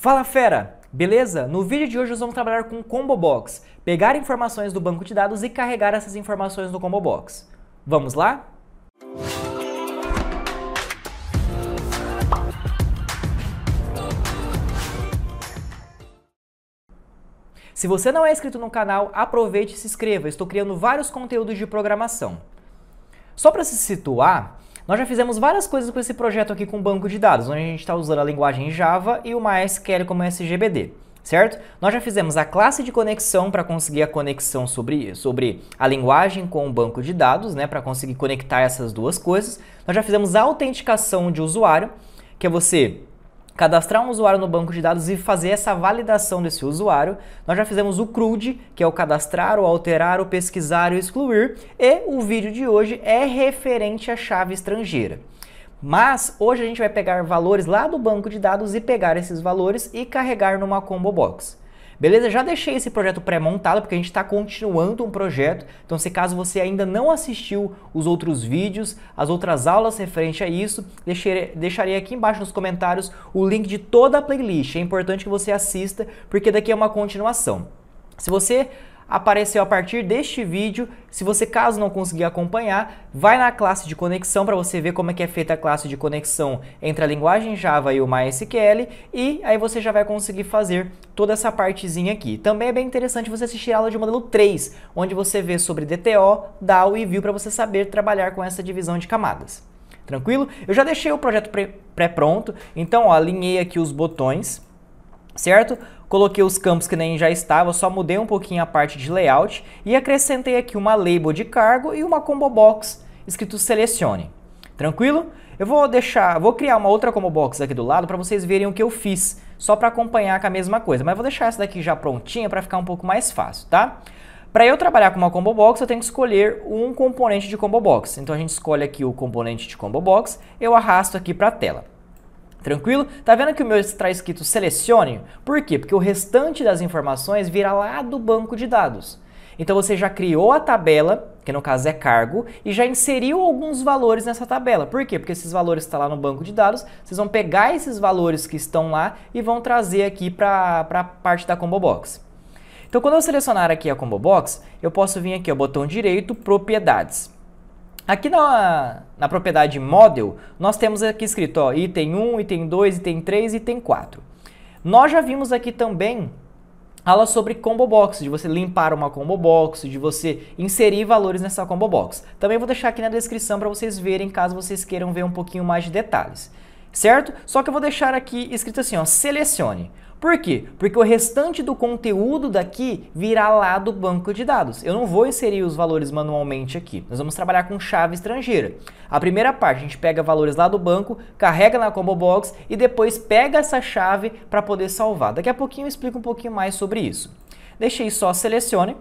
Fala fera, beleza? No vídeo de hoje nós vamos trabalhar com o Combo Box, pegar informações do banco de dados e carregar essas informações no Combo Box. Vamos lá? Se você não é inscrito no canal, aproveite e se inscreva, estou criando vários conteúdos de programação. Só para se situar, nós já fizemos várias coisas com esse projeto aqui com o banco de dados, onde a gente está usando a linguagem Java e o MySQL como SGBD, certo? Nós já fizemos a classe de conexão para conseguir a conexão sobre a linguagem com o banco de dados, né, para conseguir conectar essas duas coisas. Nós já fizemos a autenticação de usuário, que é você cadastrar um usuário no banco de dados e fazer essa validação desse usuário. Nós já fizemos o CRUD, que é o cadastrar, o alterar, o pesquisar e o excluir. E o vídeo de hoje é referente à chave estrangeira. Mas hoje a gente vai pegar valores lá do banco de dados e pegar esses valores e carregar numa Combo Box. Beleza? Já deixei esse projeto pré-montado porque a gente está continuando um projeto. Então, se caso você ainda não assistiu os outros vídeos, as outras aulas referente a isso, deixarei aqui embaixo nos comentários o link de toda a playlist. É importante que você assista porque daqui é uma continuação. Se você apareceu a partir deste vídeo, se você caso não conseguir acompanhar, vai na classe de conexão para você ver como é que é feita a classe de conexão entre a linguagem Java e o MySQL e aí você já vai conseguir fazer toda essa partezinha aqui. Também é bem interessante você assistir a aula de modelo 3, onde você vê sobre DTO, DAO e View para você saber trabalhar com essa divisão de camadas. Tranquilo? Eu já deixei o projeto pré-pronto, então ó, alinhei aqui os botões, certo? Coloquei os campos que nem já estava, só mudei um pouquinho a parte de layout e acrescentei aqui uma label de cargo e uma combo box escrito selecione. Tranquilo? Eu vou criar uma outra combo box aqui do lado para vocês verem o que eu fiz, só para acompanhar com a mesma coisa, mas vou deixar essa daqui já prontinha para ficar um pouco mais fácil, tá? Para eu trabalhar com uma combo box, eu tenho que escolher um componente de combo box. Então a gente escolhe aqui o componente de combo box, eu arrasto aqui para a tela. Tranquilo? Tá vendo que o meu está escrito selecione? Por quê? Porque o restante das informações virá lá do banco de dados. Então você já criou a tabela, que no caso é cargo, e já inseriu alguns valores nessa tabela. Por quê? Porque esses valores estão lá no banco de dados, vocês vão pegar esses valores que estão lá e vão trazer aqui para a parte da Combo Box. Então quando eu selecionar aqui a Combo Box, eu posso vir aqui, ó, botão direito, propriedades. Aqui na propriedade Model, nós temos aqui escrito ó, item 1, item 2, item 3 e item 4. Nós já vimos aqui também aula sobre Combo Box, de você limpar uma Combo Box, de você inserir valores nessa Combo Box. Também vou deixar aqui na descrição para vocês verem, caso vocês queiram ver um pouquinho mais de detalhes. Certo? Só que eu vou deixar aqui escrito assim, ó, selecione. Por quê? Porque o restante do conteúdo daqui virá lá do banco de dados. Eu não vou inserir os valores manualmente aqui. Nós vamos trabalhar com chave estrangeira. A primeira parte, a gente pega valores lá do banco, carrega na Combo Box e depois pega essa chave para poder salvar. Daqui a pouquinho eu explico um pouquinho mais sobre isso. Deixei só selecione.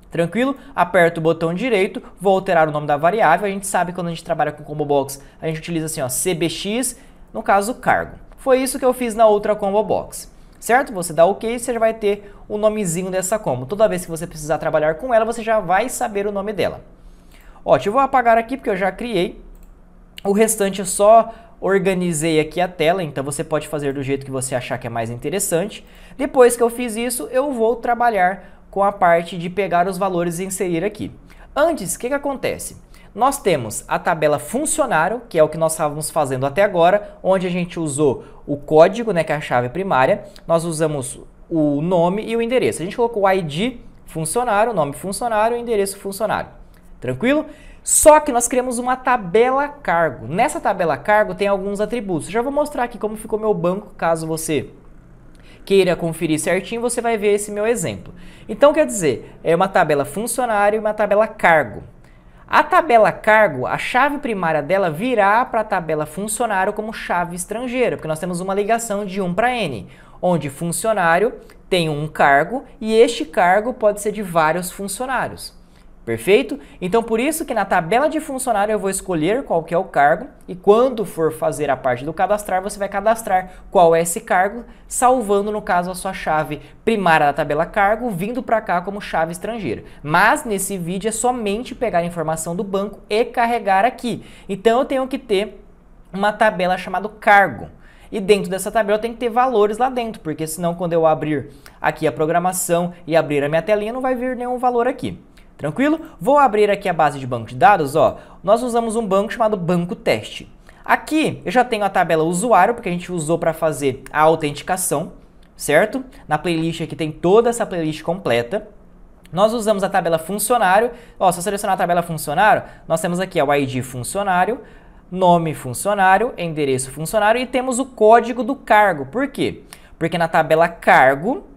Tranquilo? Aperto o botão direito, vou alterar o nome da variável. A gente sabe que quando a gente trabalha com Combo Box, a gente utiliza assim, ó, CBX, no caso cargo. Foi isso que eu fiz na outra Combo Box. Certo? Você dá OK e você já vai ter o nomezinho dessa combo. Toda vez que você precisar trabalhar com ela, você já vai saber o nome dela. Ótimo, eu vou apagar aqui porque eu já criei. O restante eu só organizei aqui a tela, então você pode fazer do jeito que você achar que é mais interessante. Depois que eu fiz isso, eu vou trabalhar com a parte de pegar os valores e inserir aqui. Antes, o que acontece? Nós temos a tabela funcionário, que é o que nós estávamos fazendo até agora, onde a gente usou o código, né, que é a chave primária, nós usamos o nome e o endereço. A gente colocou o ID funcionário, nome funcionário e endereço funcionário. Tranquilo? Só que nós criamos uma tabela cargo. Nessa tabela cargo tem alguns atributos. Eu já vou mostrar aqui como ficou meu banco, caso você queira conferir certinho, você vai ver esse meu exemplo. Então, quer dizer, é uma tabela funcionário e uma tabela cargo. A tabela cargo, a chave primária dela virá para a tabela funcionário como chave estrangeira, porque nós temos uma ligação de 1 para N, onde funcionário tem um cargo e este cargo pode ser de vários funcionários. Perfeito? Então, por isso que na tabela de funcionário eu vou escolher qual que é o cargo e quando for fazer a parte do cadastrar, você vai cadastrar qual é esse cargo, salvando, no caso, a sua chave primária da tabela cargo, vindo para cá como chave estrangeira. Mas, nesse vídeo, é somente pegar a informação do banco e carregar aqui. Então, eu tenho que ter uma tabela chamada cargo. E dentro dessa tabela tem que ter valores lá dentro, porque senão quando eu abrir aqui a programação e abrir a minha telinha, não vai vir nenhum valor aqui. Tranquilo? Vou abrir aqui a base de banco de dados, ó. Nós usamos um banco chamado banco teste. Aqui eu já tenho a tabela usuário, porque a gente usou para fazer a autenticação, certo? Na playlist aqui tem toda essa playlist completa. Nós usamos a tabela funcionário. Ó, se eu selecionar a tabela funcionário, nós temos aqui o ID funcionário, nome funcionário, endereço funcionário e temos o código do cargo. Por quê? Porque na tabela cargo,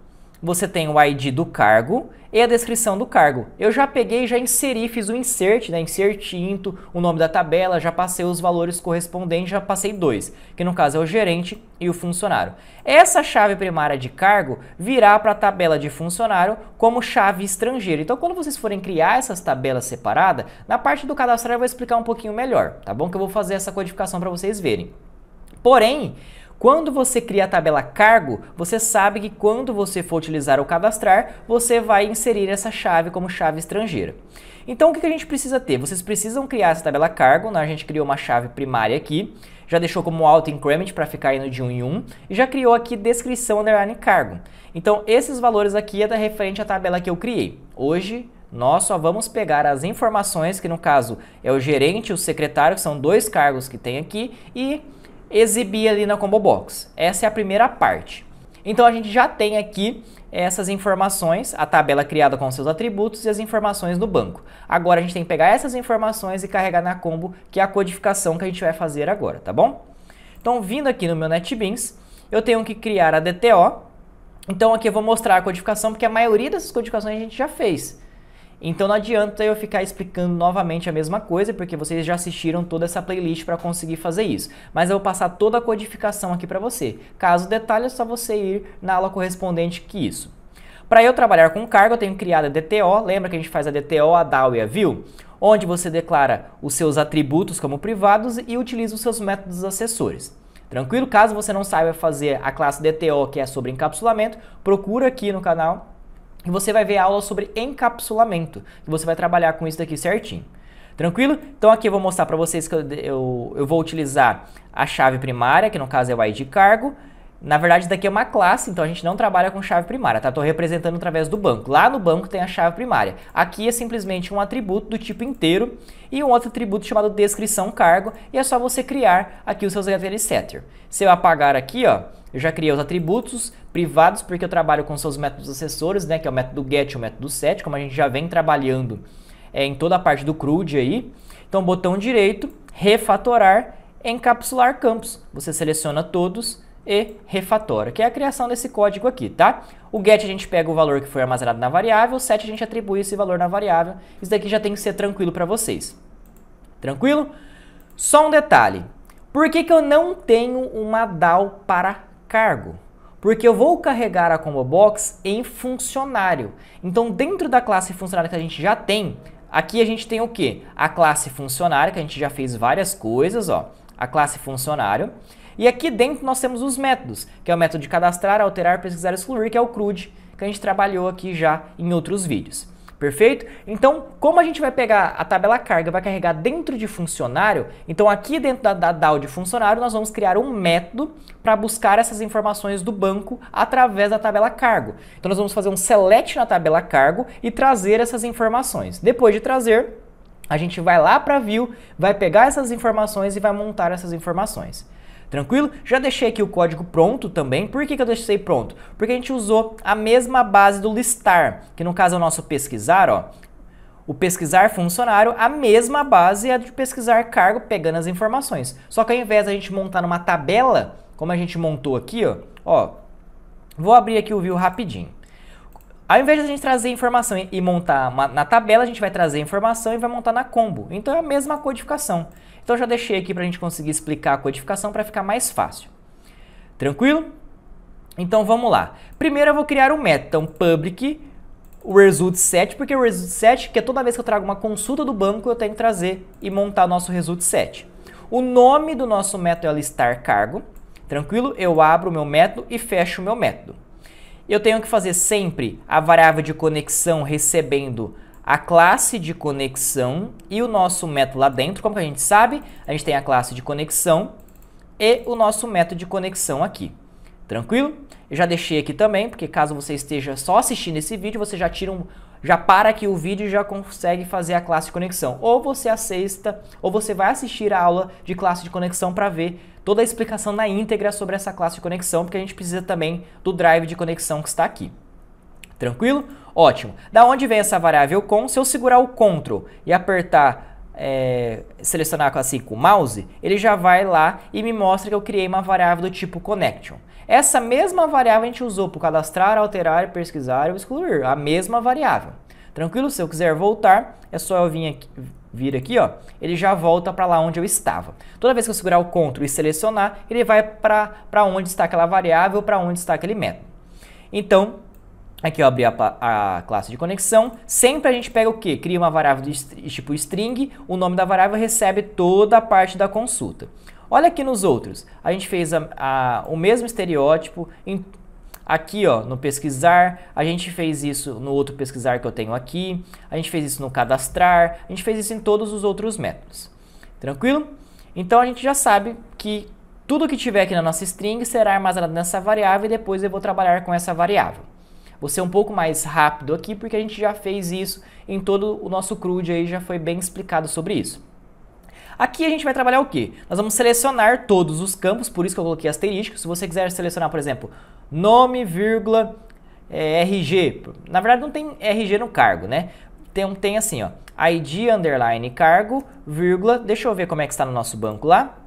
você tem o ID do cargo e a descrição do cargo. Eu já peguei e já inseri, fiz o insert, né? Insert into, o nome da tabela, já passei os valores correspondentes, já passei 2, que no caso é o gerente e o funcionário. Essa chave primária de cargo virá para a tabela de funcionário como chave estrangeira. Então, quando vocês forem criar essas tabelas separadas, na parte do cadastrar eu vou explicar um pouquinho melhor, tá bom? Que eu vou fazer essa codificação para vocês verem. Porém, quando você cria a tabela cargo, você sabe que quando você for utilizar o cadastrar, você vai inserir essa chave como chave estrangeira. Então, o que a gente precisa ter? Vocês precisam criar essa tabela cargo, né? A gente criou uma chave primária aqui, já deixou como auto-increment para ficar indo de 1 em 1, e já criou aqui descrição underline cargo. Então, esses valores aqui é da referente à tabela que eu criei. Hoje, nós só vamos pegar as informações, que no caso é o gerente e o secretário, que são 2 cargos que tem aqui, e exibir ali na Combo Box. Essa é a primeira parte. Então a gente já tem aqui essas informações, a tabela criada com seus atributos e as informações do banco. Agora a gente tem que pegar essas informações e carregar na Combo, que é a codificação que a gente vai fazer agora, tá bom? Então vindo aqui no meu NetBeans, eu tenho que criar a DTO. Então aqui eu vou mostrar a codificação, porque a maioria dessas codificações a gente já fez. Então não adianta eu ficar explicando novamente a mesma coisa, porque vocês já assistiram toda essa playlist para conseguir fazer isso. Mas eu vou passar toda a codificação aqui para você. Caso detalhe, é só você ir na aula correspondente que isso. Para eu trabalhar com cargo, eu tenho criado a DTO. Lembra que a gente faz a DTO, a DAO e a View? Onde você declara os seus atributos como privados e utiliza os seus métodos acessores. Tranquilo? Caso você não saiba fazer a classe DTO, que é sobre encapsulamento, procura aqui no canal. E você vai ver a aula sobre encapsulamento, que você vai trabalhar com isso daqui certinho. Tranquilo? Então aqui eu vou mostrar para vocês que eu vou utilizar a chave primária, que no caso é o ID cargo. Na verdade, isso daqui é uma classe, então a gente não trabalha com chave primária, tá? Estou representando através do banco. Lá no banco tem a chave primária. Aqui é simplesmente um atributo do tipo inteiro e um outro atributo chamado descrição cargo, e é só você criar aqui os seus setter. Se eu apagar aqui, ó, eu já criei os atributos privados, porque eu trabalho com seus métodos acessórios, né, que é o método get e o método set, como a gente já vem trabalhando em toda a parte do CRUD aí. Então, botão direito, refatorar, encapsular campos. Você seleciona todos e refatora, que é a criação desse código aqui, tá? O get a gente pega o valor que foi armazenado na variável, o set a gente atribui esse valor na variável. Isso daqui já tem que ser tranquilo para vocês. Tranquilo? Só um detalhe. Por que que eu não tenho uma DAO para cargo? Porque eu vou carregar a Combo Box em funcionário. Então, dentro da classe funcionário que a gente já tem, aqui a gente tem o quê? A classe funcionário, que a gente já fez várias coisas, ó. A classe funcionário. E aqui dentro nós temos os métodos, que é o método de cadastrar, alterar, pesquisar, excluir, que é o CRUD, que a gente trabalhou aqui já em outros vídeos. Perfeito? Então, como a gente vai pegar a tabela carga e vai carregar dentro de funcionário, então aqui dentro da DAO de funcionário nós vamos criar um método para buscar essas informações do banco através da tabela cargo. Então nós vamos fazer um select na tabela cargo e trazer essas informações. Depois de trazer, a gente vai lá para View, vai pegar essas informações e vai montar essas informações. Tranquilo? Já deixei aqui o código pronto também. Por que que eu deixei pronto? Porque a gente usou a mesma base do listar, que no caso é o nosso pesquisar, ó. O pesquisar funcionário, a mesma base é a de pesquisar cargo, pegando as informações. Só que ao invés da gente montar numa tabela, como a gente montou aqui, ó, vou abrir aqui o View rapidinho. Ao invés de a gente trazer informação e montar na tabela, a gente vai trazer informação e vai montar na Combo. Então é a mesma codificação. Então já deixei aqui para a gente conseguir explicar a codificação para ficar mais fácil. Tranquilo? Então vamos lá. Primeiro eu vou criar um método, então public o result set, porque o result set, que é toda vez que eu trago uma consulta do banco, eu tenho que trazer e montar nosso result set. O nome do nosso método é listar cargo. Tranquilo? Eu abro o meu método e fecho o meu método. Eu tenho que fazer sempre a variável de conexão recebendo a classe de conexão e o nosso método lá dentro. Como que a gente sabe? A gente tem a classe de conexão, e o nosso método de conexão aqui. Tranquilo? Eu já deixei aqui também, porque caso você esteja só assistindo esse vídeo, você já para aqui o vídeo e já consegue fazer a classe de conexão. Ou você assista, ou você vai assistir a aula de classe de conexão para ver toda a explicação na íntegra sobre essa classe de conexão, porque a gente precisa também do drive de conexão que está aqui. Tranquilo? Ótimo. Da onde vem essa variável com? Se eu segurar o Ctrl e apertar, selecionar assim com o mouse, ele já vai lá e me mostra que eu criei uma variável do tipo connection. Essa mesma variável a gente usou para cadastrar, alterar, pesquisar ou excluir. A mesma variável. Tranquilo? Se eu quiser voltar, é só eu vir aqui, ó, ele já volta para lá onde eu estava. Toda vez que eu segurar o Ctrl e selecionar, ele vai para onde está aquela variável, para onde está aquele método. Então, aqui eu abri a classe de conexão. Sempre a gente pega o quê? Cria uma variável de tipo string, o nome da variável recebe toda a parte da consulta. Olha aqui nos outros, a gente fez o mesmo estereótipo aqui, ó, no pesquisar, a gente fez isso no outro pesquisar que eu tenho aqui, a gente fez isso no cadastrar, a gente fez isso em todos os outros métodos. Tranquilo? Então a gente já sabe que tudo que tiver aqui na nossa string será armazenado nessa variável e depois eu vou trabalhar com essa variável. Vou ser um pouco mais rápido aqui porque a gente já fez isso em todo o nosso CRUD aí, já foi bem explicado sobre isso. Aqui a gente vai trabalhar o quê? Nós vamos selecionar todos os campos, por isso que eu coloquei asterisco. Se você quiser selecionar, por exemplo, nome, vírgula, RG. Na verdade não tem RG no cargo, né? Tem assim, ó, ID, underline, cargo, vírgula, deixa eu ver como é que está no nosso banco lá.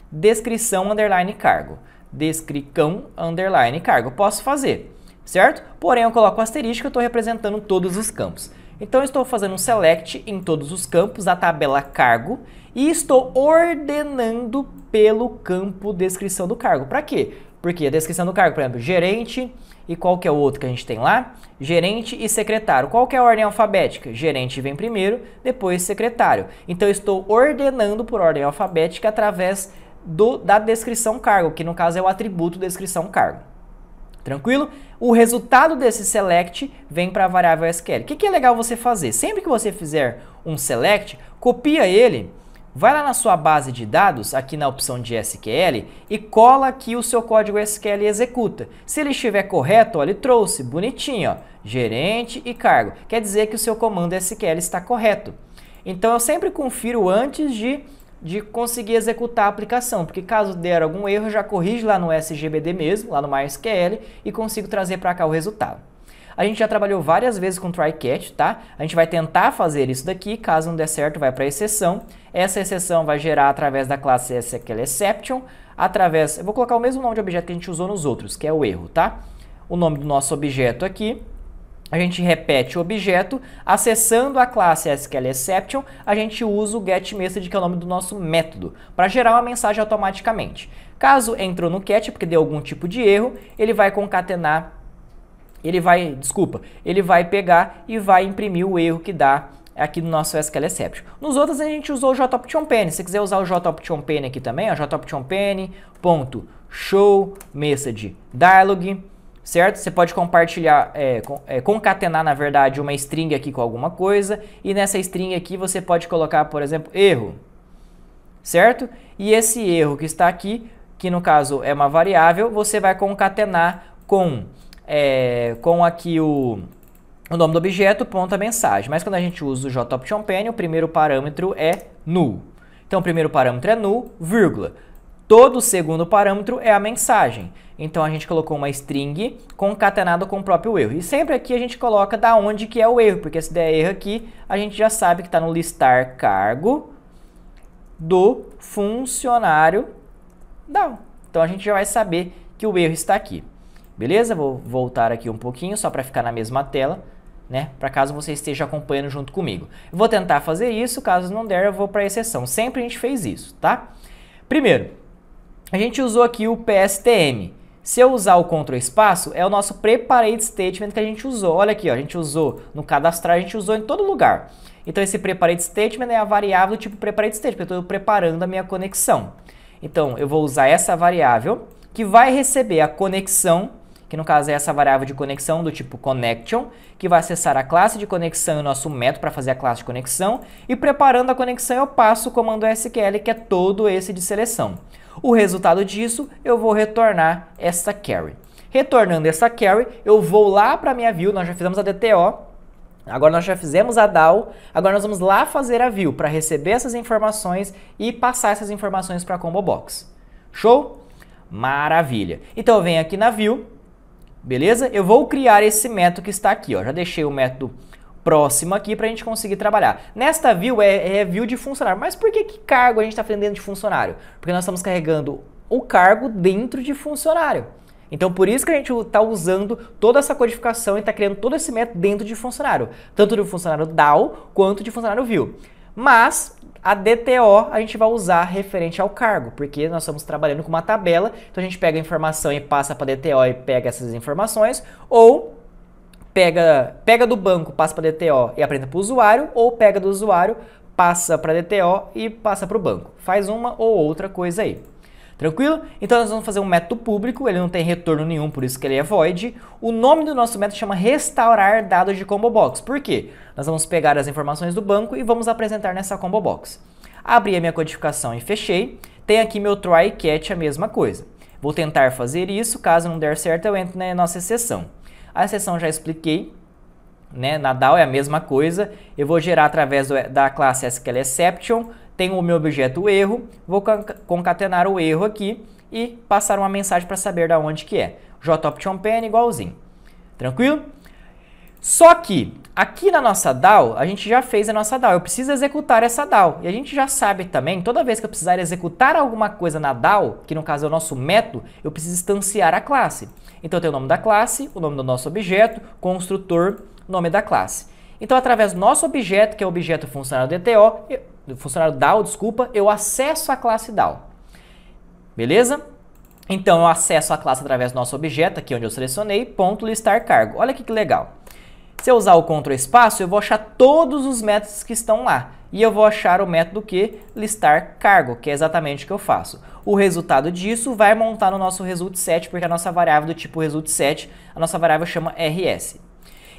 Descrição, underline, cargo. Descricão, underline, cargo. Posso fazer, certo? Porém eu coloco asterisco, eu estou representando todos os campos. Então eu estou fazendo um select em todos os campos da tabela cargo e estou ordenando pelo campo descrição do cargo. Para quê? Porque a descrição do cargo, por exemplo, gerente e qual que é o outro que a gente tem lá? Gerente e secretário. Qual que é a ordem alfabética? Gerente vem primeiro, depois secretário. Então eu estou ordenando por ordem alfabética através da descrição cargo, que no caso é o atributo descrição cargo. Tranquilo? O resultado desse select vem para a variável SQL. O que é legal você fazer? Sempre que você fizer um select, copia ele, vai lá na sua base de dados, aqui na opção de SQL, e cola aqui o seu código SQL e executa. Se ele estiver correto, ó, ele trouxe, bonitinho, ó, gerente e cargo. Quer dizer que o seu comando SQL está correto. Então eu sempre confiro antes de conseguir executar a aplicação, porque caso der algum erro, eu já corrijo lá no SGBD mesmo, lá no MySQL, e consigo trazer para cá o resultado. A gente já trabalhou várias vezes com try-catch, tá? A gente vai tentar fazer isso daqui, caso não der certo, vai para a exceção. Essa exceção vai gerar através da classe SQLException, eu vou colocar o mesmo nome de objeto que a gente usou nos outros, que é o erro, tá? O nome do nosso objeto aqui. A gente repete o objeto, acessando a classe SQLException, a gente usa o getMessage, que é o nome do nosso método, para gerar uma mensagem automaticamente. Caso entrou no catch, porque deu algum tipo de erro, ele vai concatenar, ele vai pegar e vai imprimir o erro que dá aqui no nosso SQLException. Nos outros a gente usou o JOptionPen. Se você quiser usar o JOptionPen aqui também, ó, JOptionPen.showMessageDialog, certo? Você pode compartilhar, concatenar, na verdade, uma string aqui com alguma coisa, e nessa string aqui você pode colocar, por exemplo, erro, certo? E esse erro que está aqui, que no caso é uma variável, você vai concatenar com aqui o nome do objeto, ponto a mensagem. Mas quando a gente usa o JOptionPen, o primeiro parâmetro é null. Então o primeiro parâmetro é null, vírgula. Todo o segundo parâmetro é a mensagem. Então a gente colocou uma string concatenada com o próprio erro. E sempre aqui a gente coloca da onde que é o erro, porque se der erro aqui, a gente já sabe que está no listar cargo do funcionário down. Então a gente já vai saber que o erro está aqui. Beleza? Vou voltar aqui um pouquinho só para ficar na mesma tela, né? Para caso você esteja acompanhando junto comigo. Eu vou tentar fazer isso, caso não der eu vou para a exceção. Sempre a gente fez isso, tá? Primeiro, a gente usou aqui o PSTM. Se eu usar o Ctrl espaço, é o nosso Preparate Statement que a gente usou. Olha aqui, ó, a gente usou no cadastrar, a gente usou em todo lugar. Então esse Preparate Statement é a variável do tipo Preparate Statement, eu estou preparando a minha conexão. Então eu vou usar essa variável que vai receber a conexão, que no caso é essa variável de conexão do tipo connection, que vai acessar a classe de conexão e o nosso método para fazer a classe de conexão, e preparando a conexão eu passo o comando SQL, que é todo esse de seleção. O resultado disso, eu vou retornar essa carry. Retornando essa carry, eu vou lá para a minha view, nós já fizemos a DTO, agora nós já fizemos a DAO, agora nós vamos lá fazer a view para receber essas informações e passar essas informações para a Combo Box. Show? Maravilha. Então eu venho aqui na view, beleza? Eu vou criar esse método que está aqui, ó. Já deixei o método próximo aqui para a gente conseguir trabalhar. Nesta view é view de funcionário. Mas por que cargo a gente está fazendo dentro de funcionário? Porque nós estamos carregando o cargo dentro de funcionário. Então por isso que a gente está usando toda essa codificação e está criando todo esse método dentro de funcionário. Tanto do funcionário DAO quanto de funcionário view. Mas a DTO a gente vai usar referente ao cargo, porque nós estamos trabalhando com uma tabela, então a gente pega a informação e passa para a DTO e pega essas informações, ou pega do banco, passa para a DTO e apresenta para o usuário, ou pega do usuário, passa para a DTO e passa para o banco. Faz uma ou outra coisa aí. Tranquilo? Então nós vamos fazer um método público, ele não tem retorno nenhum, por isso que ele é void. O nome do nosso método chama restaurar dados de Combo Box. Por quê? Nós vamos pegar as informações do banco e vamos apresentar nessa Combo Box. Abri a minha codificação e fechei. Tem aqui meu try e catch, a mesma coisa. Vou tentar fazer isso, caso não der certo eu entro na nossa exceção. A exceção já expliquei, né? Na DAO é a mesma coisa. Eu vou gerar através da classe SQLException. Tenho o meu objeto erro, vou concatenar o erro aqui e passar uma mensagem para saber da onde que é. JOptionPen igualzinho. Tranquilo? Só que aqui na nossa DAO, a gente já fez a nossa DAO. Eu preciso executar essa DAO. E a gente já sabe também, toda vez que eu precisar executar alguma coisa na DAO, que no caso é o nosso método, eu preciso instanciar a classe. Então eu tenho o nome da classe, o nome do nosso objeto, construtor, nome da classe. Então através do nosso objeto, que é o objeto funcionário DTO, funcionário DAO, desculpa, eu acesso a classe DAO. Beleza? Então eu acesso a classe através do nosso objeto, aqui onde eu selecionei, ponto listar cargo. Olha aqui que legal. Se eu usar o Ctrl espaço, eu vou achar todos os métodos que estão lá. E eu vou achar o método que listar cargo, que é exatamente o que eu faço. O resultado disso vai montar no nosso result_set, porque a nossa variável do tipo result_set, a nossa variável chama rs.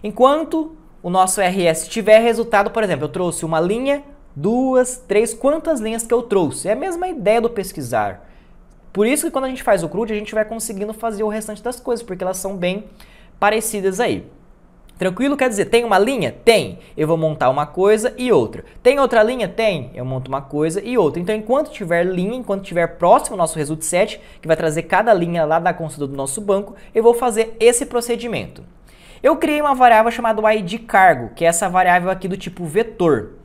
Enquanto o nosso rs tiver resultado, por exemplo, eu trouxe uma linha, 2, 3, quantas linhas que eu trouxe? É a mesma ideia do pesquisar. Por isso que quando a gente faz o CRUD, a gente vai conseguindo fazer o restante das coisas, porque elas são bem parecidas aí. Tranquilo? Quer dizer, tem uma linha? Tem. Eu vou montar uma coisa e outra. Tem outra linha? Tem. Eu monto uma coisa e outra. Então, enquanto tiver linha, enquanto tiver próximo ao nosso result_set, que vai trazer cada linha lá da consulta do nosso banco, eu vou fazer esse procedimento. Eu criei uma variável chamada ID cargo, que é essa variável aqui do tipo vetor.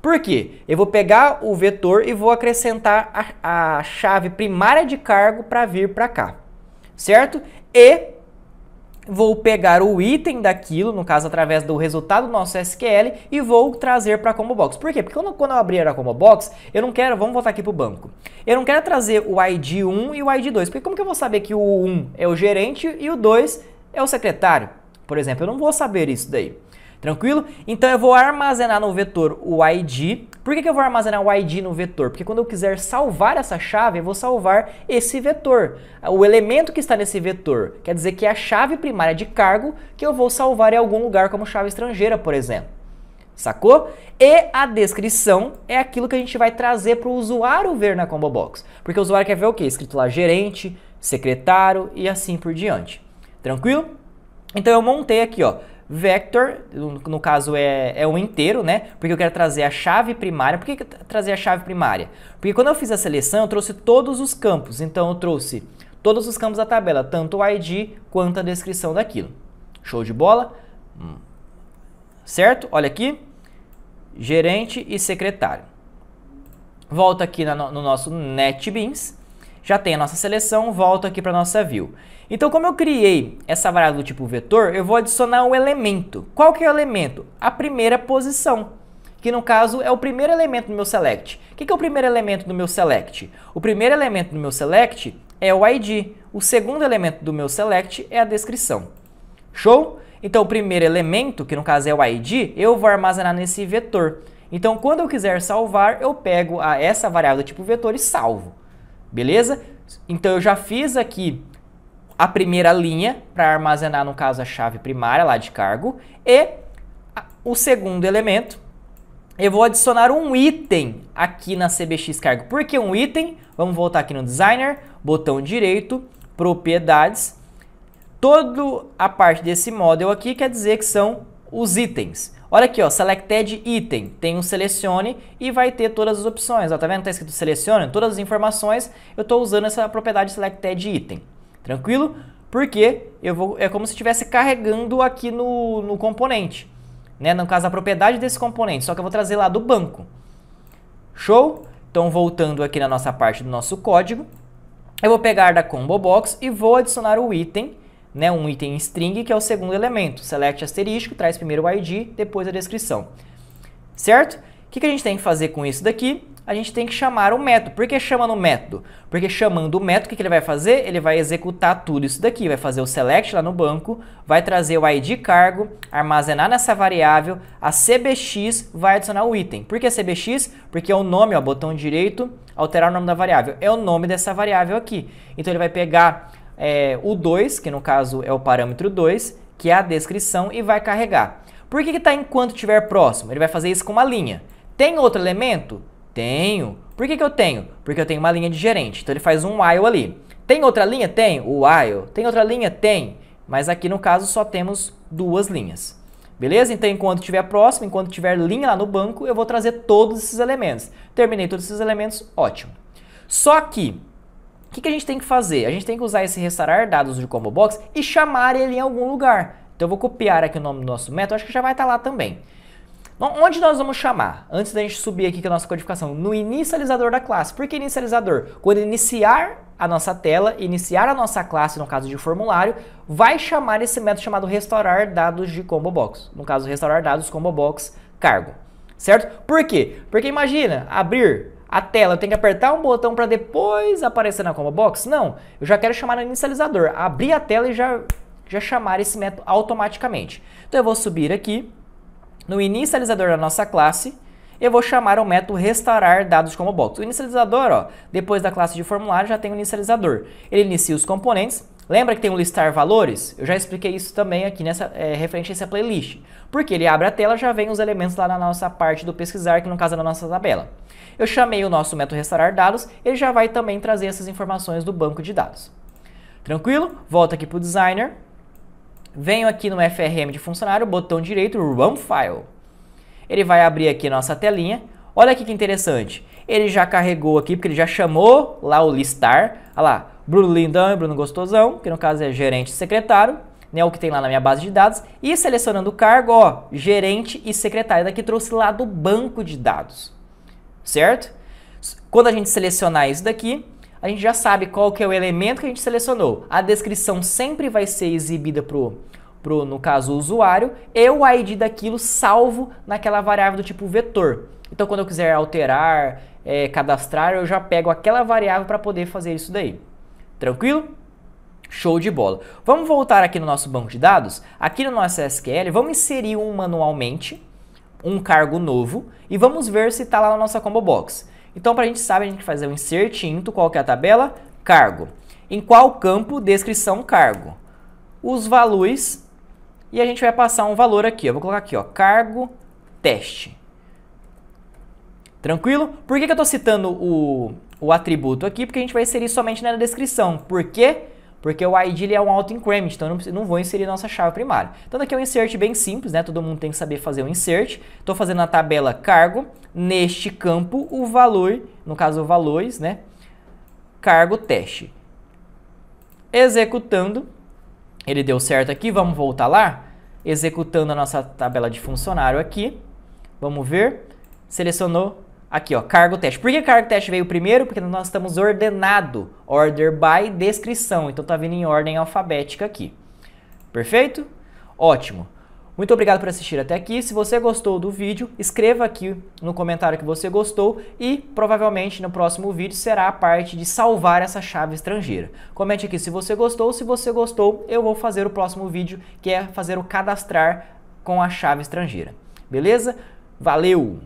Por quê? Eu vou pegar o vetor e vou acrescentar a chave primária de cargo para vir para cá, certo? E vou pegar o item daquilo, no caso através do resultado do nosso SQL, e vou trazer para a Combo Box. Por quê? Porque quando eu abrir a Combo Box, eu não quero, vamos voltar aqui para o banco, eu não quero trazer o ID 1 e o ID 2, porque como que eu vou saber que o 1 é o gerente e o 2 é o secretário? Por exemplo, eu não vou saber isso daí. Tranquilo? Então eu vou armazenar no vetor o ID. Por que eu vou armazenar o ID no vetor? Porque quando eu quiser salvar essa chave, eu vou salvar esse vetor. O elemento que está nesse vetor quer dizer que é a chave primária de cargo que eu vou salvar em algum lugar como chave estrangeira, por exemplo. Sacou? E a descrição é aquilo que a gente vai trazer para o usuário ver na Combo Box. Porque o usuário quer ver o quê? Escrito lá gerente, secretário e assim por diante. Tranquilo? Então eu montei aqui, ó, vector, no caso é um inteiro, né? Porque eu quero trazer a chave primária. Por que trazer a chave primária? Porque quando eu fiz a seleção, eu trouxe todos os campos. Então eu trouxe todos os campos da tabela, tanto o ID quanto a descrição daquilo. Show de bola? Certo? Olha aqui, gerente e secretário. Volto aqui no nosso NetBeans. Já tem a nossa seleção, volto aqui para a nossa view. Então, como eu criei essa variável do tipo vetor, eu vou adicionar um elemento. Qual que é o elemento? A primeira posição, que no caso é o primeiro elemento do meu select. O que é o primeiro elemento do meu select? O primeiro elemento do meu select é o ID. O segundo elemento do meu select é a descrição. Show? Então, o primeiro elemento, que no caso é o ID, eu vou armazenar nesse vetor. Então, quando eu quiser salvar, eu pego essa variável do tipo vetor e salvo. Beleza? Então eu já fiz aqui a primeira linha para armazenar, no caso, a chave primária lá de cargo. E o segundo elemento eu vou adicionar um item aqui na CBX Cargo. Por que um item? Vamos voltar aqui no Designer, botão direito, Propriedades. Toda a parte desse model aqui quer dizer que são os itens. Olha aqui, ó, Selected Item, tem um selecione e vai ter todas as opções. Ó, tá vendo? Tá escrito selecione, todas as informações, eu estou usando essa propriedade Selected Item. Tranquilo? Porque é como se estivesse carregando aqui no componente. Né? No caso, a propriedade desse componente, só que eu vou trazer lá do banco. Show? Então, voltando aqui na nossa parte do nosso código, eu vou pegar da Combo Box e vou adicionar o item, né, um item string, que é o segundo elemento. Select asterisco, traz primeiro o ID, depois a descrição. Certo? O que a gente tem que fazer com isso daqui? A gente tem que chamar o método. Por que chama no método? Porque chamando o método, o que ele vai fazer? Ele vai executar tudo isso daqui. Vai fazer o select lá no banco, vai trazer o ID cargo, armazenar nessa variável, a CBX vai adicionar o item. Por que CBX? Porque é o nome, ó, botão direito, alterar o nome da variável. É o nome dessa variável aqui. Então ele vai pegar o 2, que no caso é o parâmetro 2, que é a descrição, e vai carregar. Por que está enquanto estiver próximo? Ele vai fazer isso com uma linha. Tem outro elemento? Tenho. Por que eu tenho? Porque eu tenho uma linha de gerente. Então ele faz um while ali. Tem outra linha? Tem. O while. Tem outra linha? Tem. Mas aqui no caso só temos duas linhas. Beleza? Então enquanto estiver próximo, enquanto tiver linha lá no banco, eu vou trazer todos esses elementos. Terminei todos esses elementos, ótimo. Só que, o que a gente tem que fazer? A gente tem que usar esse restaurar dados de Combo Box e chamar ele em algum lugar. Então eu vou copiar aqui o nome do nosso método, acho que já vai estar lá também. Onde nós vamos chamar? Antes da gente subir aqui com a nossa codificação, no inicializador da classe. Por que inicializador? Quando iniciar a nossa tela, iniciar a nossa classe, no caso de formulário, vai chamar esse método chamado restaurar dados de Combo Box. No caso, restaurar dados Combo Box cargo. Certo? Por quê? Porque imagina, abrir a tela, eu tenho que apertar um botão para depois aparecer na Combo Box? Não, eu já quero chamar no inicializador. Abrir a tela e já chamar esse método automaticamente. Então eu vou subir aqui. No inicializador da nossa classe, eu vou chamar o método restaurar dados como box. O inicializador, ó, depois da classe de formulário, já tem o inicializador. Ele inicia os componentes. Lembra que tem o listar valores? Eu já expliquei isso também aqui nessa referente a essa playlist. Porque ele abre a tela, já vem os elementos lá na nossa parte do pesquisar, que no caso é na nossa tabela. Eu chamei o nosso método restaurar dados, ele já vai também trazer essas informações do banco de dados. Tranquilo? Volto aqui para o designer. Venho aqui no FRM de funcionário, botão direito, Run File. Ele vai abrir aqui a nossa telinha. Olha aqui que interessante. Ele já carregou aqui, porque ele já chamou lá o listar. Olha lá, Bruno Lindão e Bruno Gostosão, que no caso é gerente e secretário, né, o que tem lá na minha base de dados. E selecionando o cargo, ó, gerente e secretário. Daqui trouxe lá do banco de dados. Certo? Quando a gente selecionar isso daqui, a gente já sabe qual que é o elemento que a gente selecionou. A descrição sempre vai ser exibida no caso, o usuário, e o ID daquilo salvo naquela variável do tipo vetor. Então, quando eu quiser alterar, cadastrar, eu já pego aquela variável para poder fazer isso daí. Tranquilo? Show de bola. Vamos voltar aqui no nosso banco de dados. Aqui no nosso SQL, vamos inserir manualmente um cargo novo e vamos ver se está lá na nossa Combo Box. Então, para a gente saber, a gente fazer o insert into, qual que é a tabela? Cargo. Em qual campo? Descrição cargo. Os valores, e a gente vai passar um valor aqui. Eu vou colocar aqui, ó, cargo teste. Tranquilo? Por que eu estou citando o atributo aqui? Porque a gente vai inserir somente na descrição. Por quê? Porque o ID ele é um auto-increment, então eu não vou inserir nossa chave primária. Então daqui é um insert bem simples, né? Todo mundo tem que saber fazer um insert. Estou fazendo na tabela cargo, neste campo o valor, no caso valores, né? Cargo teste. Executando, ele deu certo aqui, vamos voltar lá. Executando a nossa tabela de funcionário aqui, vamos ver, selecionou aqui, ó, cargo teste. Por que cargo teste veio primeiro? Porque nós estamos ordenado, order by descrição, então tá vindo em ordem alfabética aqui. Perfeito? Ótimo. Muito obrigado por assistir até aqui. Se você gostou do vídeo, escreva aqui no comentário que você gostou e provavelmente no próximo vídeo será a parte de salvar essa chave estrangeira. Comente aqui se você gostou. Se você gostou, eu vou fazer o próximo vídeo, que é fazer o cadastrar com a chave estrangeira. Beleza? Valeu!